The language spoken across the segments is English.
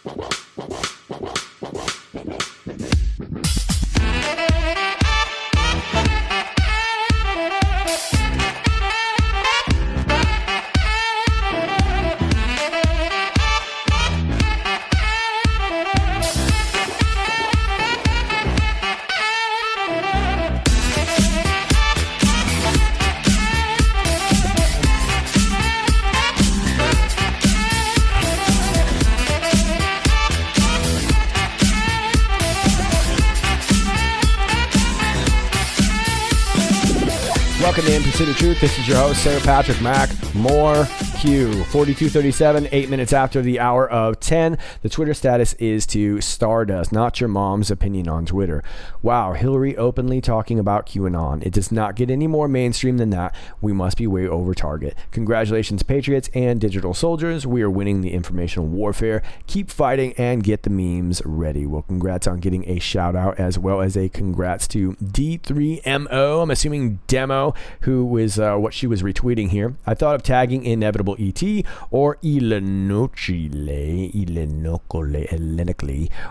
Welcome to In Pursuit of Truth. This is your host, Sarah Patrick Mack. More Q. 42:37, 8 minutes after the hour of 10. The Twitter status is to Stardust, not your mom's opinion on Twitter. Wow, Hillary openly talking about QAnon. It does not get any more mainstream than that. We must be way over target. Congratulations, patriots and digital soldiers. We are winning the informational warfare. Keep fighting and get the memes ready. Well, congrats on getting a shout out, as well as a congrats to D3MO. I'm assuming Demo, who was what she was retweeting here. I thought of tagging Inevitable ET or Elenocole,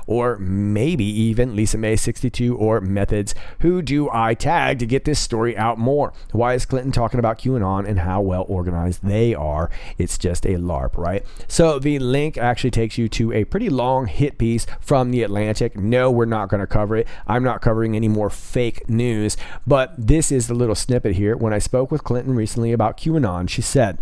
or maybe even Lisa May 62 or Methods. Who do I tag to get this story out more? Why is Clinton talking about QAnon and how well organized they are? It's just a LARP, right? So the link actually takes you to a pretty long hit piece from The Atlantic. No, we're not going to cover it. I'm not covering any more fake news, but this is the little snippet here. When I spoke with Clinton recently about QAnon, she said,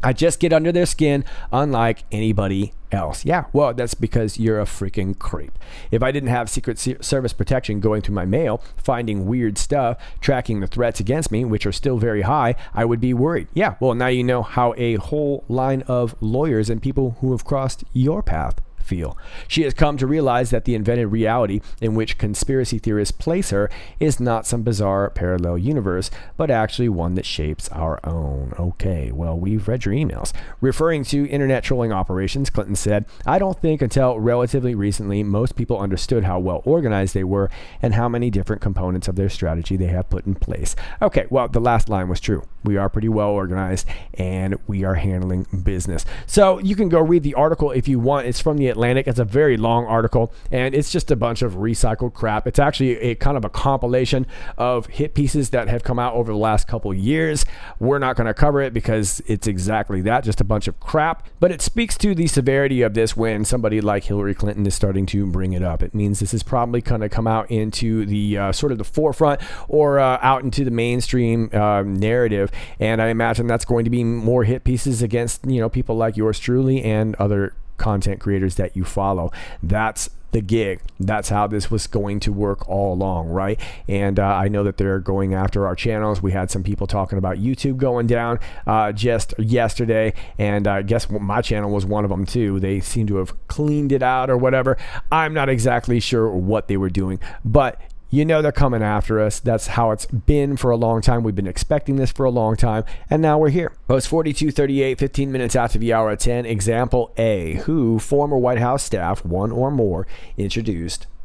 I just get under their skin unlike anybody else. Yeah, well, that's because you're a freaking creep. If I didn't have Secret Service protection going through my mail, finding weird stuff, tracking the threats against me, which are still very high, I would be worried. Yeah, well, now you know how a whole line of lawyers and people who have crossed your path feel. She has come to realize that the invented reality in which conspiracy theorists place her is not some bizarre parallel universe, but actually one that shapes our own. Okay, well, we've read your emails. Referring to internet trolling operations, Clinton said, I don't think until relatively recently most people understood how well organized they were and how many different components of their strategy they have put in place. Okay, well, the last line was true. We are pretty well organized and we are handling business. So you can go read the article if you want. It's from The Atlantic. It's a very long article and it's just a bunch of recycled crap. It's actually a kind of a compilation of hit pieces that have come out over the last couple years. We're not going to cover it because it's exactly that, just a bunch of crap. But it speaks to the severity of this when somebody like Hillary Clinton is starting to bring it up. It means this is probably going to come out into the sort of the forefront or out into the mainstream narrative. And I imagine that's going to be more hit pieces against, people like yours truly and other content creators that you follow. That's the gig. That's how this was going to work all along, right? And I know that they're going after our channels. We had some people talking about YouTube going down just yesterday, and I guess my channel was one of them too. They seem to have cleaned it out or whatever. I'm not exactly sure what they were doing, but they're coming after us. That's how it's been for a long time. We've been expecting this for a long time, and now we're here. Well, it's 42:38, 15 minutes after the hour of 10. Example A, who former White House staff, one or more,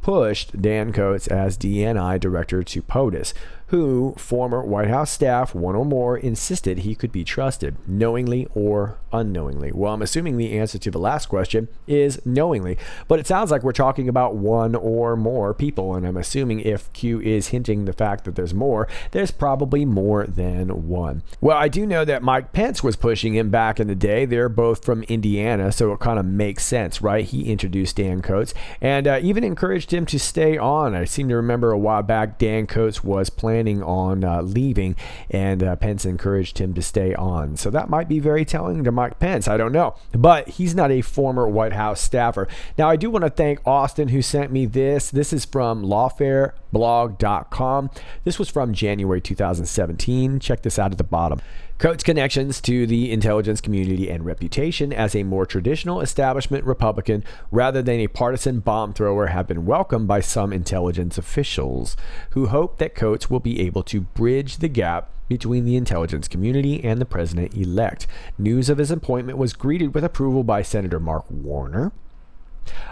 pushed Dan Coats as DNI director to POTUS, who former White House staff, one or more, insisted he could be trusted, knowingly or unknowingly. Well, I'm assuming the answer to the last question is knowingly, but it sounds like we're talking about one or more people, and I'm assuming if Q is hinting the fact that there's more, there's probably more than one. Well, I do know that Mike Pence was pushing him back in the day. They're both from Indiana, so it kind of makes sense, right? He introduced Dan Coats and even encouraged him to stay on. I seem to remember a while back Dan Coats was planning on leaving, and Pence encouraged him to stay on. So that might be very telling to Mike Pence. I don't know, but he's not a former White House staffer. Now, I do want to thank Austin who sent me this. This is from lawfareblog.com. This was from January 2017. Check this out at the bottom. Coats' connections to the intelligence community and reputation as a more traditional establishment Republican rather than a partisan bomb thrower have been welcomed by some intelligence officials who hope that Coats will be able to bridge the gap between the intelligence community and the president-elect. News of his appointment was greeted with approval by Senator Mark Warner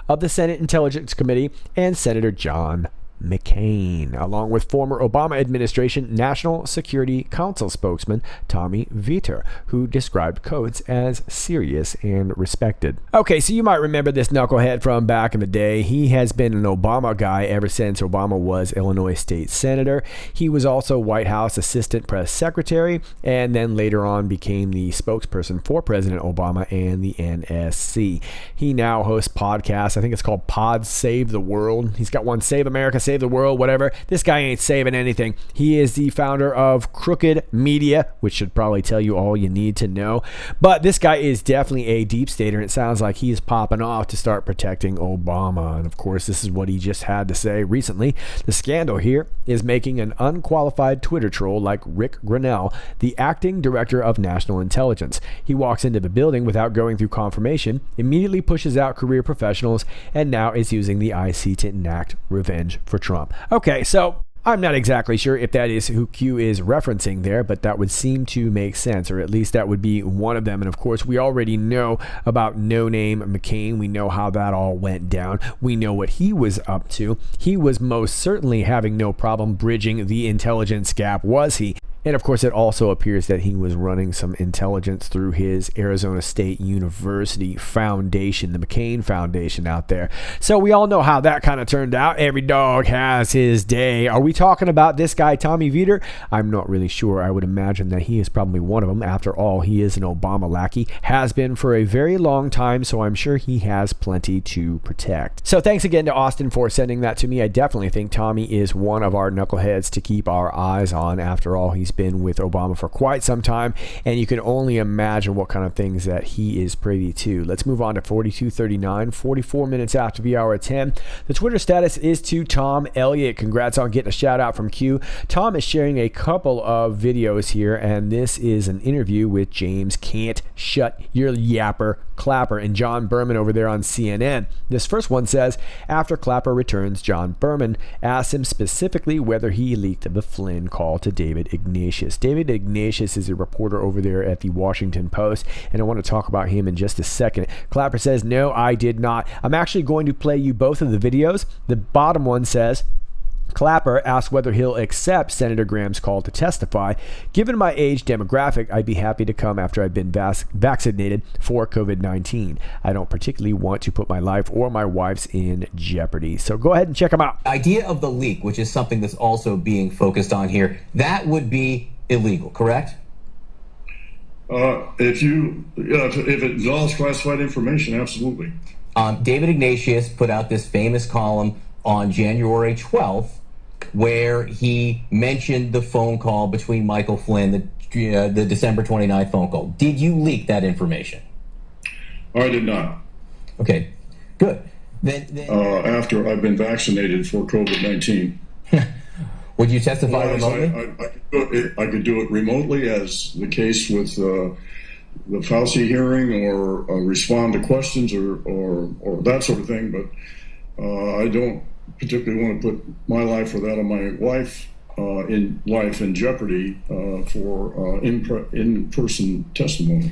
of the Senate Intelligence Committee and Senator John McCain, along with former Obama administration National Security Council spokesman Tommy Vietor, who described Coates as serious and respected. Okay, so you might remember this knucklehead from back in the day. He has been an Obama guy ever since Obama was Illinois State Senator. He was also White House Assistant Press Secretary, and then later on became the spokesperson for President Obama and the NSC. He now hosts podcasts. I think it's called Pod Save the World. He's got one, Save America, Save the World, whatever. This guy ain't saving anything. He is the founder of Crooked Media, which should probably tell you all you need to know. But this guy is definitely a deep stater, and it sounds like he's popping off to start protecting Obama. And of course, this is what he just had to say recently. The scandal here is making an unqualified Twitter troll like Rick Grinnell the acting director of national intelligence. He walks into the building without going through confirmation, immediately pushes out career professionals, and now is using the IC to enact revenge for Trump. Okay, so I'm not exactly sure if that is who Q is referencing there, but that would seem to make sense, or at least that would be one of them. And of course, we already know about No Name McCain. We know how that all went down. We know what he was up to. He was most certainly having no problem bridging the intelligence gap, was he? And of course, it also appears that he was running some intelligence through his Arizona State University Foundation, the McCain Foundation out there. So we all know how that kind of turned out. Every dog has his day. Are we talking about this guy, Tommy Vietor? I'm not really sure. I would imagine that he is probably one of them. After all, he is an Obama lackey, has been for a very long time, so I'm sure he has plenty to protect. So thanks again to Austin for sending that to me. I definitely think Tommy is one of our knuckleheads to keep our eyes on. After all, he's been with Obama for quite some time, and you can only imagine what kind of things that he is privy to. Let's move on to 4239, 44 minutes after the hour of 10. The Twitter status is to Tom Elliott. Congrats on getting a shout out from Q. Tom is sharing a couple of videos here, and this is an interview with James Can't Shut Your Yapper Clapper and John Berman over there on CNN. This first one says, after Clapper returns, John Berman asks him specifically whether he leaked the Flynn call to David Ignatius. David Ignatius is a reporter over there at the Washington Post, and I want to talk about him in just a second. Clapper says, no, I did not. I'm actually going to play you both of the videos. The bottom one says, Clapper asked whether he'll accept Senator Graham's call to testify. Given my age demographic, I'd be happy to come after I've been vaccinated for COVID-19. I don't particularly want to put my life or my wife's in jeopardy. So go ahead and check them out. Idea of the leak, which is something that's also being focused on here, that would be illegal, correct? If it involves classified information, absolutely. David Ignatius put out this famous column on January 12th, where he mentioned the phone call between Michael Flynn, the December 29th phone call. Did you leak that information? I did not. Okay, good. Then after I've been vaccinated for COVID-19. Would you testify remotely? I could do it remotely, as the case with the Fauci hearing, or respond to questions, or that sort of thing. But I don't particularly want to put my life or that of my wife in jeopardy for in-person testimony.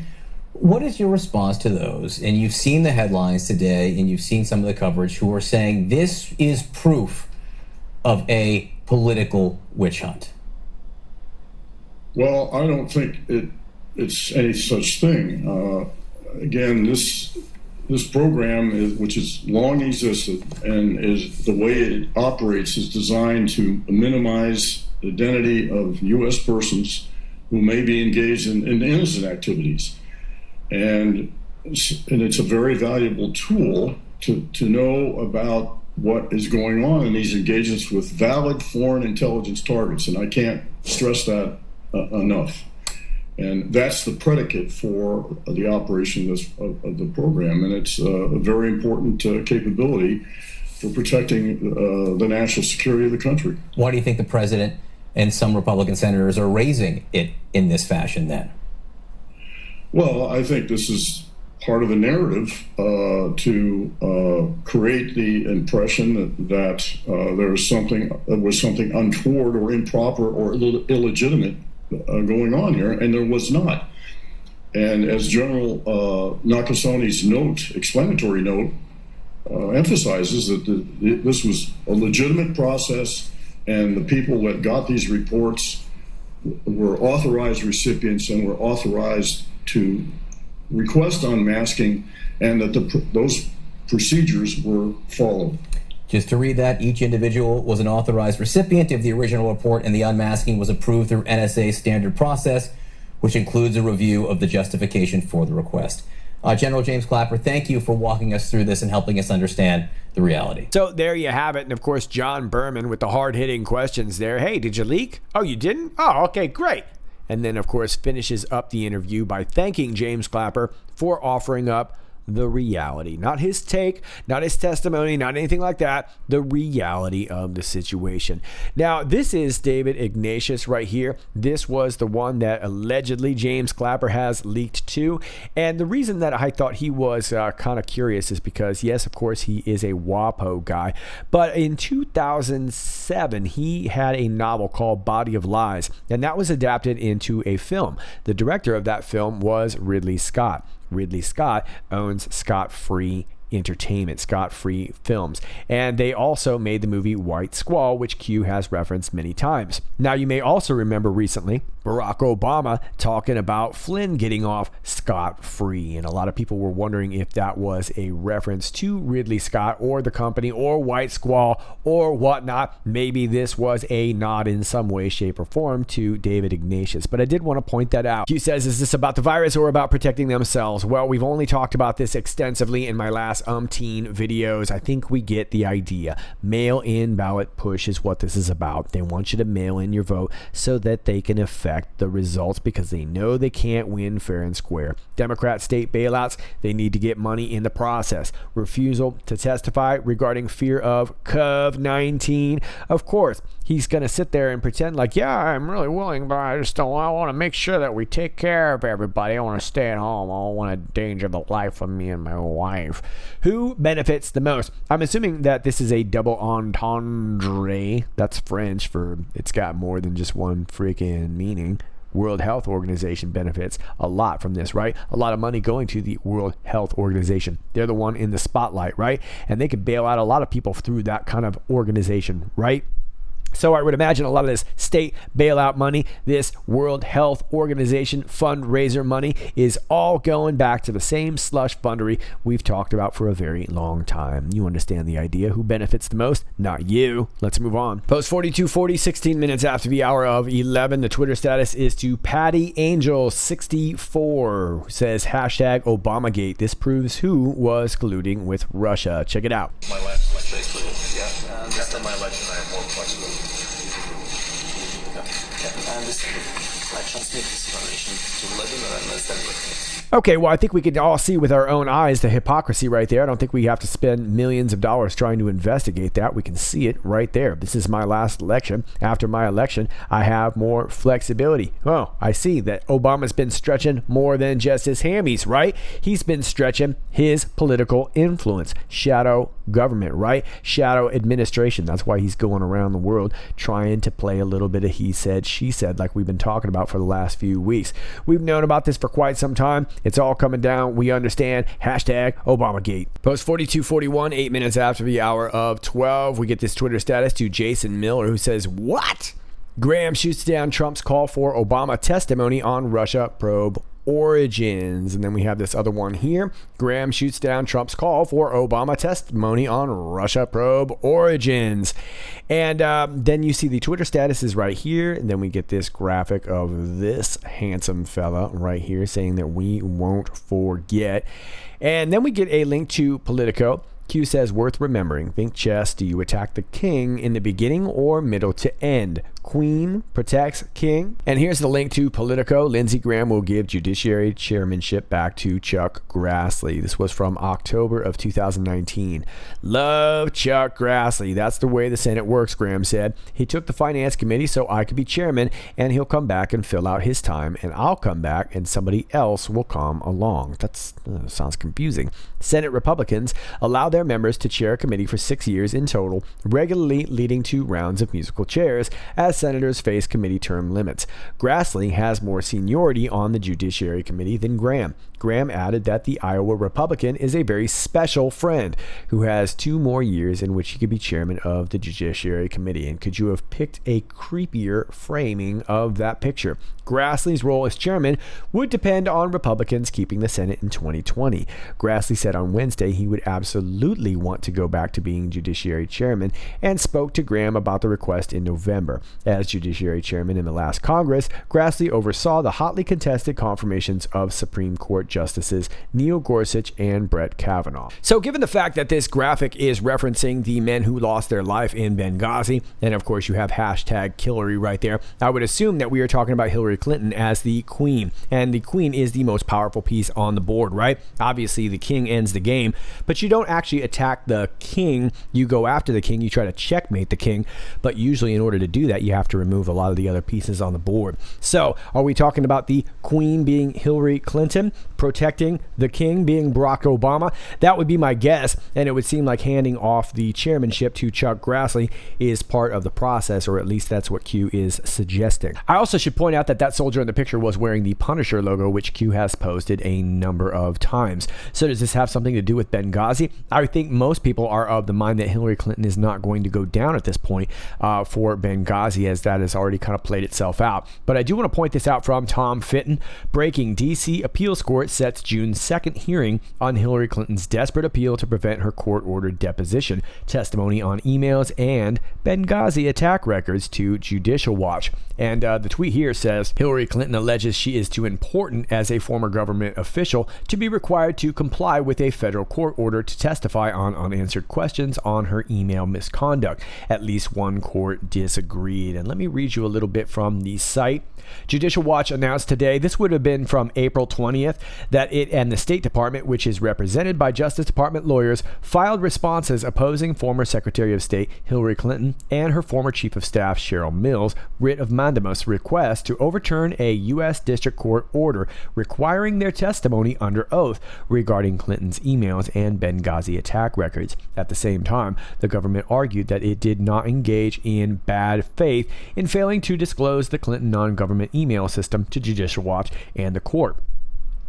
What is your response to those? And you've seen the headlines today, and you've seen some of the coverage, who are saying this is proof of a political witch hunt. Well, I don't think it's any such thing. Again, this program, which has long existed, and is the way it operates, is designed to minimize the identity of U.S. persons who may be engaged in innocent activities. And it's a very valuable tool to know about what is going on in these engagements with valid foreign intelligence targets. And I can't stress that enough. And that's the predicate for the operation of the program. And it's a very important capability for protecting the national security of the country. Why do you think the president and some Republican senators are raising it in this fashion then? Well, I think this is part of the narrative to create the impression that there was something untoward or improper or illegitimate going on here, and there was not. And as General Nakasoni's explanatory note emphasizes that this was a legitimate process, and the people that got these reports were authorized recipients and were authorized to request unmasking, and that those procedures were followed. Just to read that, each individual was an authorized recipient of the original report, and the unmasking was approved through NSA standard process, which includes a review of the justification for the request. General James Clapper, thank you for walking us through this and helping us understand the reality. So there you have it. And of course, John Berman with the hard-hitting questions there. Hey, did you leak? Oh, you didn't? Oh, okay, great. And then, of course, finishes up the interview by thanking James Clapper for offering up the reality. Not his take, not his testimony, not anything like that. The reality of the situation. Now, this is David Ignatius right here. This was the one that allegedly James Clapper has leaked to. And the reason that I thought he was kind of curious is because, yes, of course, he is a WAPO guy. But in 2007, he had a novel called Body of Lies. And that was adapted into a film. The director of that film was Ridley Scott. Ridley Scott owns Scott Free Entertainment, Scott Free Films, and they also made the movie White Squall, which Q has referenced many times. Now, you may also remember recently Barack Obama talking about Flynn getting off scot-free, and a lot of people were wondering if that was a reference to Ridley Scott or the company or White Squall or whatnot. Maybe this was a nod in some way, shape, or form to David Ignatius, but I did want to point that out. Q says, is this about the virus or about protecting themselves? Well, we've only talked about this extensively in my last umpteen videos. I think we get the idea. Mail-in ballot push is what this is about. They want you to mail in your vote so that they can affect the results because they know they can't win fair and square. Democrat state bailouts, they need to get money in the process. Refusal to testify regarding fear of COVID-19. Of course, he's going to sit there and pretend like, yeah, I'm really willing, but I want to make sure that we take care of everybody. I want to stay at home. I don't want to endanger the life of me and my wife. Who benefits the most? I'm assuming that this is a double entendre. That's French for it's got more than just one freaking meaning. World Health Organization benefits a lot from this, right? A lot of money going to the World Health Organization. They're the one in the spotlight, right? And they can bail out a lot of people through that kind of organization, right? So I would imagine a lot of this state bailout money, this World Health Organization fundraiser money is all going back to the same slush fundery we've talked about for a very long time. You understand the idea. Who benefits the most? Not you. Let's move on. Post 4240, 16 minutes after the hour of 11. The Twitter status is to Patty Angel 64, who says hashtag Obamagate. This proves who was colluding with Russia. Check it out. My last election, yeah. After my election, I have more flexibility. I understand. I transmit this information to Vladimir and send it. Okay, well, I think we can all see with our own eyes the hypocrisy right there. I don't think we have to spend millions of dollars trying to investigate that. We can see it right there. This is my last election. After my election, I have more flexibility. Oh, I see that Obama's been stretching more than just his hammies, right? He's been stretching his political influence. Shadow government, right? Shadow administration. That's why he's going around the world trying to play a little bit of he said, she said, like we've been talking about for the last few weeks. We've known about this for quite some time. It's all coming down. We understand. Hashtag Obamagate. Post 4241, 8 minutes after the hour of 12. We get this Twitter status to Jason Miller, who says, what? Graham shoots down Trump's call for Obama testimony on Russia probe origins. And then we have this other one here. Graham shoots down Trump's call for Obama testimony on Russia probe origins. And then you see the Twitter status is right here. And then we get this graphic of this handsome fella right here saying that we won't forget. And then we get a link to Politico. Q says, worth remembering. Think chess. Do you attack the king in the beginning or middle to end? Queen protects king. And here's the link to Politico. Lindsey Graham will give judiciary chairmanship back to Chuck Grassley. This was from October of 2019. Love Chuck Grassley. That's the way the Senate works, Graham said. He took the finance committee so I could be chairman, and he'll come back and fill out his time, and I'll come back and somebody else will come along. That sounds confusing. Senate Republicans allow their members to chair a committee for 6 years in total, regularly leading to rounds of musical chairs as senators face committee term limits. Grassley has more seniority on the Judiciary Committee than Graham. Graham added that the Iowa Republican is a very special friend who has 2 more years in which he could be chairman of the Judiciary Committee. And could you have picked a creepier framing of that picture? Grassley's role as chairman would depend on Republicans keeping the Senate in 2020. Grassley said on Wednesday he would absolutely want to go back to being Judiciary Chairman and spoke to Graham about the request in November. As Judiciary Chairman in the last Congress, Grassley oversaw the hotly contested confirmations of Supreme Court Justices Neil Gorsuch and Brett Kavanaugh. So given the fact that this graphic is referencing the men who lost their life in Benghazi, and of course you have hashtag Hillary right there, I would assume that we are talking about Hillary Clinton as the queen. And the queen is the most powerful piece on the board, right? Obviously the king ends the game, but you don't actually attack the king. You go after the king, you try to checkmate the king, but usually in order to do that, you have to remove a lot of the other pieces on the board. So are we talking about the queen being Hillary Clinton, protecting the king being Barack Obama? That would be my guess, and it would seem like handing off the chairmanship to Chuck Grassley is part of the process, or at least that's what Q is suggesting. I also should point out that that soldier in the picture was wearing the Punisher logo, which Q has posted a number of times. So does this have something to do with Benghazi? I think most people are of the mind that Hillary Clinton is not going to go down at this point for Benghazi, as that has already kind of played itself out. But I do want to point this out from Tom Fitton. Breaking: DC appeals court sets June 2nd hearing on Hillary Clinton's desperate appeal to prevent her court-ordered deposition, testimony on emails, and Benghazi attack records to Judicial Watch. And the tweet here says, Hillary Clinton alleges she is too important as a former government official to be required to comply with a federal court order to testify on unanswered questions on her email misconduct. At least one court disagreed. And let me read you a little bit from the site. Judicial Watch announced today, this would have been from April 20th, that it and the State Department, which is represented by Justice Department lawyers, filed responses opposing former Secretary of State Hillary Clinton and her former Chief of Staff Cheryl Mills' writ of mandamus request to overturn a U.S. District Court order requiring their testimony under oath regarding Clinton's emails and Benghazi attack records. At the same time, the government argued that it did not engage in bad faith in failing to disclose the Clinton non-government email system to Judicial Watch and the court.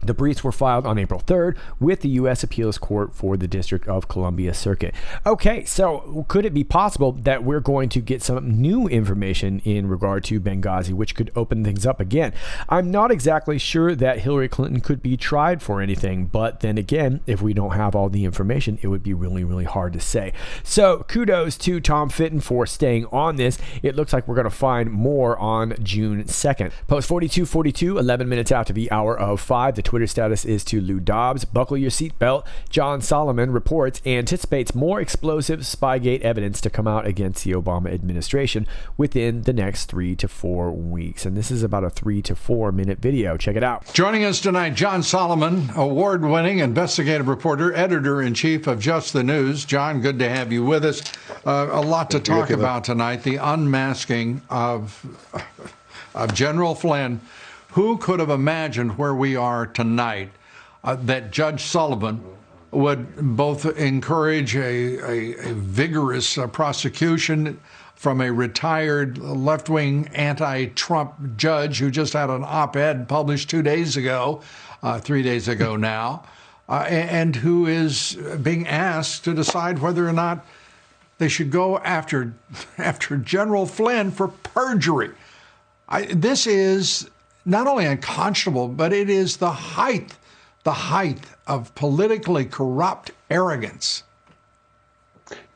The briefs were filed on April 3rd with the U.S. Appeals Court for the District of Columbia Circuit. Okay, so could it be possible that we're going to get some new information in regard to Benghazi, which could open things up again? I'm not exactly sure that Hillary Clinton could be tried for anything, but then again, if we don't have all the information, it would be really, really hard to say. So kudos to Tom Fitton for staying on this. It looks like we're going to find more on June 2nd. Post 4242, 11 minutes after the hour of 5. The Twitter status is to Lou Dobbs. Buckle your seatbelt. John Solomon reports anticipates more explosive Spygate evidence to come out against the Obama administration within the next 3 to 4 weeks. And this is about a 3 to 4 minute video. Check it out. Joining us tonight, John Solomon, award-winning investigative reporter, editor-in-chief of Just the News. John, good to have you with us. A lot to talk about tonight. The unmasking of General Flynn. Who could have imagined where we are tonight, that Judge Sullivan would both encourage a vigorous prosecution from a retired left-wing anti-Trump judge who just had an op-ed published 3 days ago now, and who is being asked to decide whether or not they should go after General Flynn for perjury. This is not only unconscionable, but it is the height of politically corrupt arrogance.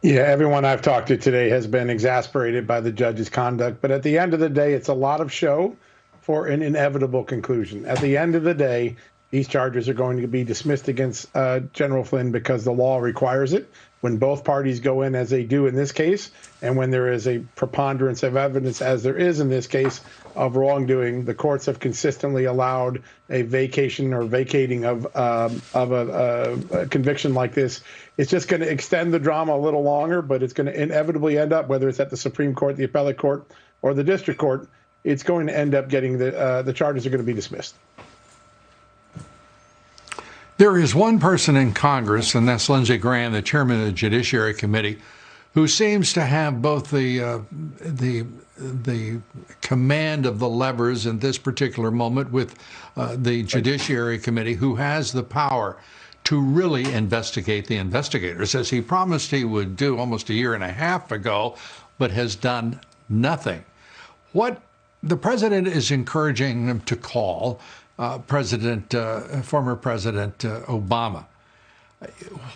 Yeah, everyone I've talked to today has been exasperated by the judge's conduct. But at the end of the day, it's a lot of show for an inevitable conclusion. At the end of the day, these charges are going to be dismissed against General Flynn because the law requires it. When both parties go in as they do in this case, and when there is a preponderance of evidence, as there is in this case, of wrongdoing, the courts have consistently allowed a vacation or vacating of a conviction like this. It's just going to extend the drama a little longer, but it's going to inevitably end up, whether it's at the Supreme Court, the appellate court, or the district court, it's going to end up getting the charges are going to be dismissed. There is one person in Congress, and that's Lindsey Graham, the chairman of the Judiciary Committee, who seems to have both the command of the levers in this particular moment with the Judiciary Committee, who has the power to really investigate the investigators, as he promised he would do almost a year and a half ago, but has done nothing. What the president is encouraging him to call former President Obama.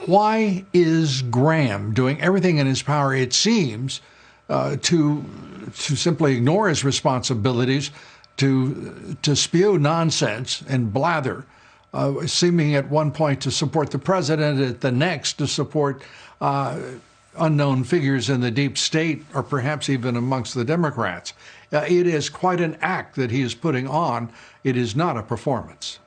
Why is Graham doing everything in his power, it seems, to simply ignore his responsibilities, to spew nonsense and blather, seeming at one point to support the president, at the next to support unknown figures in the deep state, or perhaps even amongst the Democrats? It is quite an act that he is putting on. It is not a performance.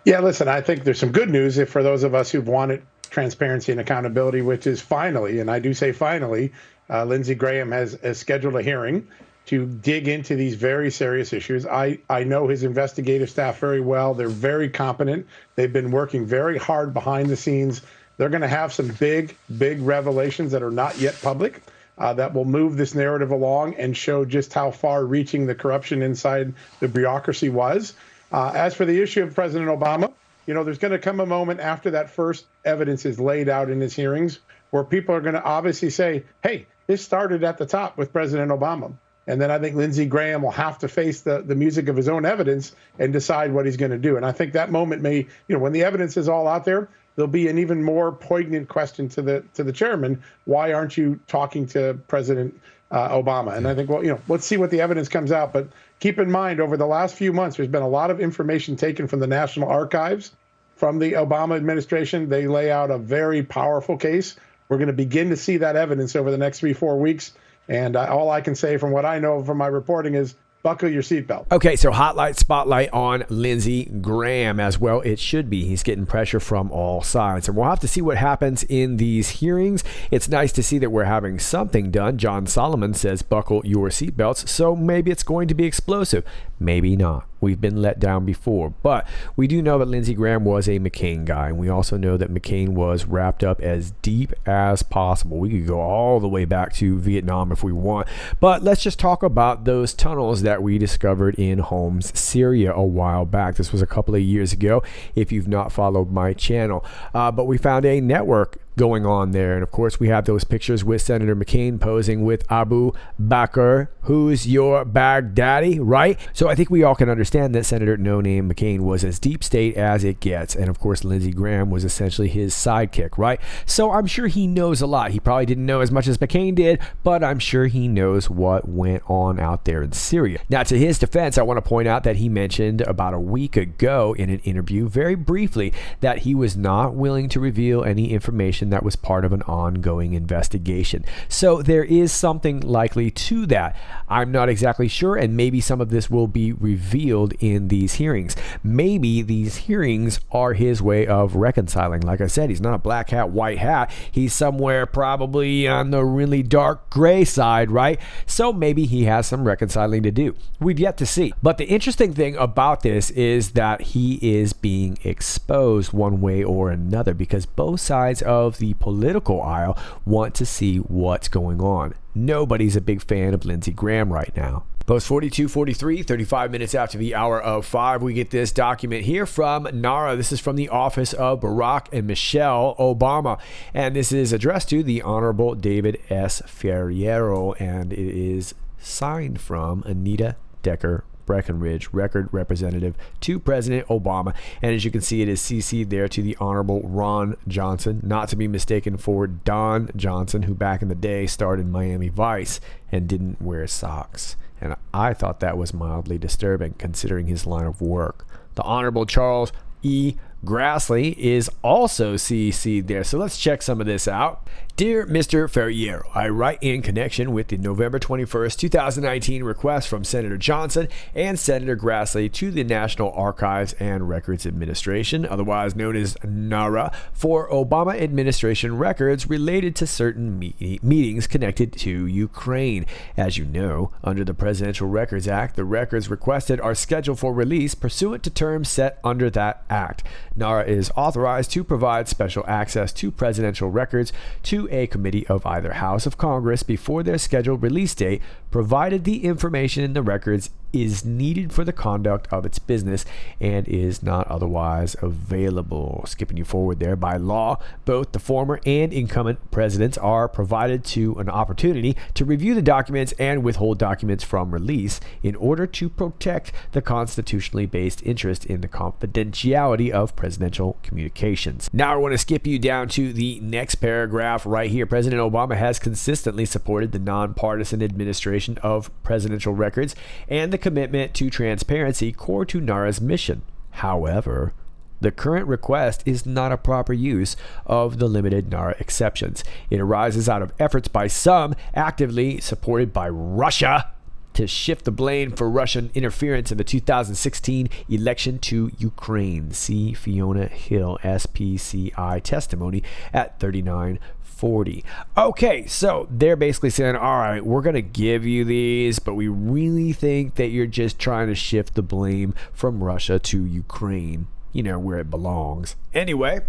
Yeah, listen, I think there's some good news for those of us who've wanted transparency and accountability, which is finally, and I do say finally, Lindsey Graham has scheduled a hearing to dig into these very serious issues. I know his investigative staff very well. They're very competent. They've been working very hard behind the scenes. They're going to have some big revelations that are not yet public that will move this narrative along and show just how far-reaching the corruption inside the bureaucracy was. As for the issue of President Obama, there's going to come a moment after that first evidence is laid out in his hearings where people are going to obviously say, hey, this started at the top with President Obama. And then I think Lindsey Graham will have to face the music of his own evidence and decide what he's going to do. And I think that moment may, when the evidence is all out there, there'll be an even more poignant question to the chairman. Why aren't you talking to President Obama? And I think, let's see what the evidence comes out. But keep in mind, over the last few months, there's been a lot of information taken from the National Archives, from the Obama administration. They lay out a very powerful case. We're going to begin to see that evidence over the next 3-4 weeks. And all I can say from what I know from my reporting is buckle your seatbelt. Okay, so spotlight on Lindsey Graham as well. It should be. He's getting pressure from all sides. And we'll have to see what happens in these hearings. It's nice to see that we're having something done. John Solomon says buckle your seatbelts. So maybe it's going to be explosive. Maybe not. We've been let down before. But we do know that Lindsey Graham was a McCain guy. And we also know that McCain was wrapped up as deep as possible. We could go all the way back to Vietnam if we want. But let's just talk about those tunnels that we discovered in Homs, Syria a while back. This was a couple of years ago if you've not followed my channel. But we found a network going on there. And of course, we have those pictures with Senator McCain posing with Abu Bakr, who's your Baghdadi, right? So I think we all can understand that Senator No Name McCain was as deep state as it gets. And of course, Lindsey Graham was essentially his sidekick, right? So I'm sure he knows a lot. He probably didn't know as much as McCain did, but I'm sure he knows what went on out there in Syria. Now, to his defense, I want to point out that he mentioned about a week ago in an interview, very briefly, that he was not willing to reveal any information that was part of an ongoing investigation. So there is something likely to that. I'm not exactly sure, and maybe some of this will be revealed in these hearings. Maybe these hearings are his way of reconciling. Like I said, he's not a black hat, white hat. He's somewhere probably on the really dark gray side, right? So maybe he has some reconciling to do. We've yet to see. But the interesting thing about this is that he is being exposed one way or another, because both sides of the political aisle want to see what's going on. Nobody's a big fan of Lindsey Graham right now. Post 4243, 35 minutes after the hour of 5, we get this document here from NARA. This is from the office of Barack and Michelle Obama. And this is addressed to the Honorable David S. Ferriero, and it is signed from Anita Decker Breckenridge, record representative to President Obama. And as you can see, it is CC'd there to the Honorable Ron Johnson, not to be mistaken for Don Johnson, who back in the day starred in Miami Vice and didn't wear socks. And I thought that was mildly disturbing considering his line of work. The Honorable Charles E. Grassley is also CC'd there. So let's check some of this out. Dear Mr. Ferriero, I write in connection with the November 21st, 2019 request from Senator Johnson and Senator Grassley to the National Archives and Records Administration, otherwise known as NARA, for Obama administration records related to certain meetings connected to Ukraine. As you know, under the Presidential Records Act, the records requested are scheduled for release pursuant to terms set under that act. NARA is authorized to provide special access to presidential records to a committee of either House of Congress before their scheduled release date, provided the information in the records is needed for the conduct of its business and is not otherwise available. Skipping you forward there, by law, both the former and incumbent presidents are provided to an opportunity to review the documents and withhold documents from release in order to protect the constitutionally based interest in the confidentiality of presidential communications. Now I want to skip you down to the next paragraph right here. President Obama has consistently supported the nonpartisan administration of presidential records and the commitment to transparency core to NARA's mission. However, the current request is not a proper use of the limited NARA exceptions. It arises out of efforts by some, actively supported by Russia, to shift the blame for Russian interference in the 2016 election to Ukraine. See Fiona Hill, SPCI testimony at 3940. Okay, so they're basically saying, all right, we're going to give you these, but we really think that you're just trying to shift the blame from Russia to Ukraine, where it belongs. Anyway,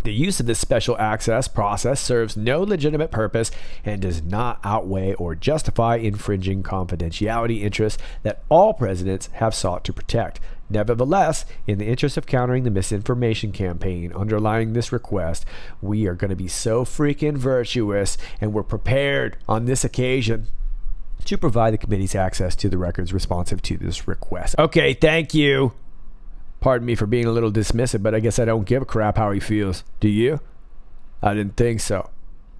the use of this special access process serves no legitimate purpose and does not outweigh or justify infringing confidentiality interests that all presidents have sought to protect. Nevertheless, in the interest of countering the misinformation campaign underlying this request, we are going to be so freaking virtuous, and we're prepared on this occasion to provide the committee's access to the records responsive to this request. Okay, thank you. Pardon me for being a little dismissive, but I guess I don't give a crap how he feels. Do you? I didn't think so.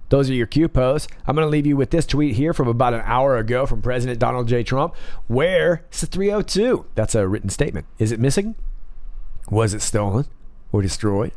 Those are your Q posts. I'm going to leave you with this tweet here from about an hour ago from President Donald J. Trump. Where's the 302? That's a written statement. Is it missing? Was it stolen or destroyed?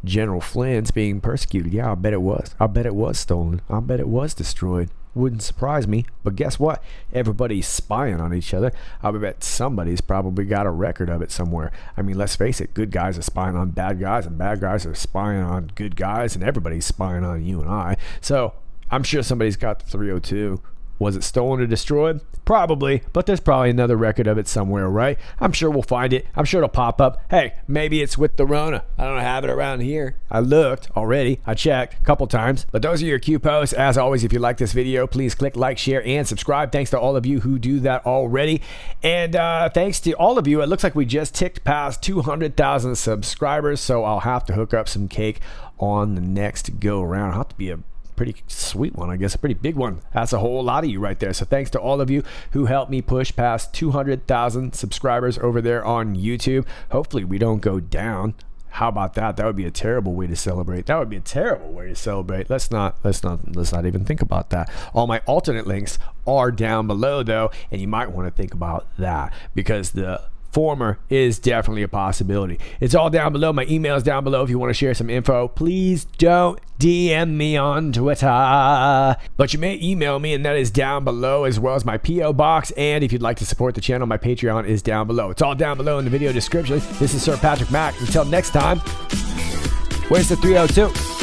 General Flynn's being persecuted. Yeah, I bet it was. I bet it was stolen. I bet it was destroyed. Wouldn't surprise me. But guess what? Everybody's spying on each other. I bet somebody's probably got a record of it somewhere. I mean, let's face it, good guys are spying on bad guys, and bad guys are spying on good guys, and everybody's spying on you and I. So I'm sure somebody's got the 302. Was it stolen or destroyed? Probably, but there's probably another record of it somewhere, right? I'm sure we'll find it. I'm sure it'll pop up. Hey, maybe it's with the Rona. I don't have it around here. I looked already. I checked a couple times. But those are your Q posts. As always, if you like this video, please click like, share, and subscribe. Thanks to all of you who do that already. And thanks to all of you. It looks like we just ticked past 200,000 subscribers, so I'll have to hook up some cake on the next go around. I'll have to be a pretty sweet one, I guess, a pretty big one. That's a whole lot of you right there. So thanks to all of you who helped me push past 200,000 subscribers over there on YouTube. Hopefully we don't go down. How about that? That would be a terrible way to celebrate. That would be a terrible way to celebrate. Let's not even think about that. All my alternate links are down below though, and you might want to think about that because the former is definitely a possibility. It's all down below. My email is down below if you want to share some info. Please don't DM me on Twitter, but you may email me, and that is down below, as well as my P.O. box. And if you'd like to support the channel, my Patreon is down below. It's all down below in the video description. This is Sir Patrick Mack. Until next time, where's the 302?